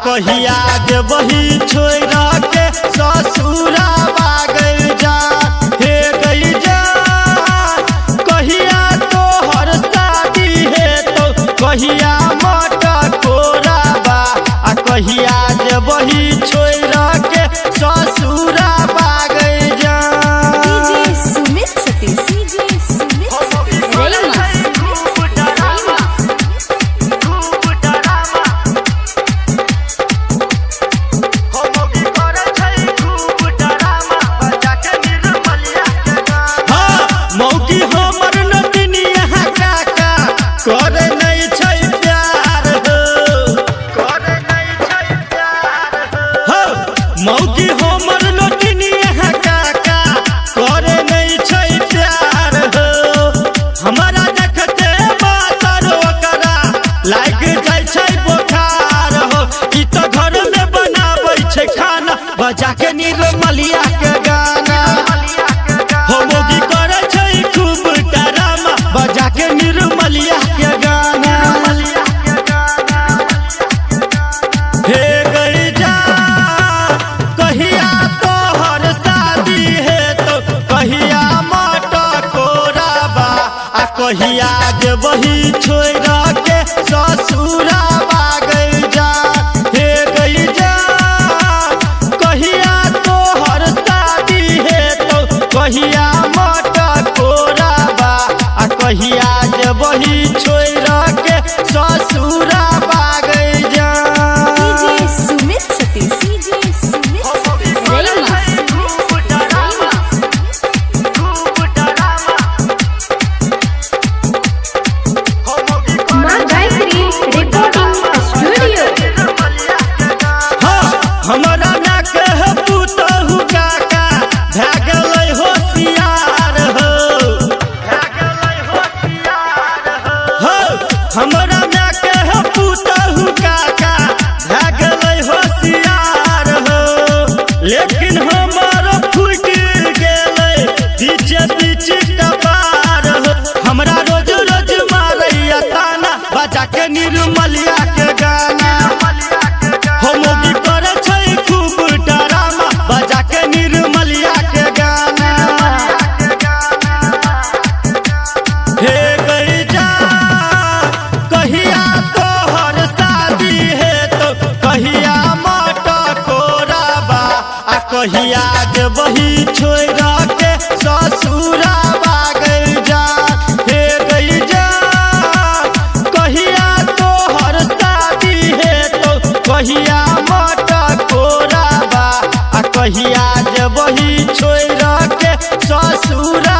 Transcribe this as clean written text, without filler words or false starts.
कहिया जे वही छोड़ के ससुरा बागल जा हे गई जा कहिया तोहर शादी है तो कहिया मटा कोराबा आ कहिया जे वही छोड़ के ससुरा बागल जा। करे नहीं छै प्यार हो मौगी हमर नोटिनिया काका करे नहीं छै प्यार हो हमारा देखते बातर ओकरा लाग जाय छै बोखार हो ई तो घर में बनाबै छै खाना बजा के निर्मलिया के गाना हो मौगी करे छै खूब डरामा बजा के निर्मलिया के गाना हे गई जा कहिया तोहर शादी है तो कहिया मटा कोराबा आ कहिया जे वही छोड़ के ससुरा बागल जा हे गई जा कहिया तोहर शादी है तो कहिया मटा कोराबा आ कहिया जे वही छोड़ के ससुरा बागल जा। हमारा ना कह पुतहु काका भागलै होशियार हो हमारा ना कह पुतहु काका भागलै होशियार हो लेकिन हमारा फूट गेलै पीछे पीछे कपार हो हमरा रोज रोज मारैया ताना बजा के निर्मलिया के गाना हो मौगी करे छै खूब डरामा बजा के निर्मलिया के गाना हे गई जा कहिया तोहर शादी है तो कहिया मटा कोराबा आ कहिया जे वही छोड़ के ससुरा बागल जा हे गई जा कहिया तोहर शादी है तो कहिया मटा कोराबा आ कहिया जे वही छोड़ के ससुरा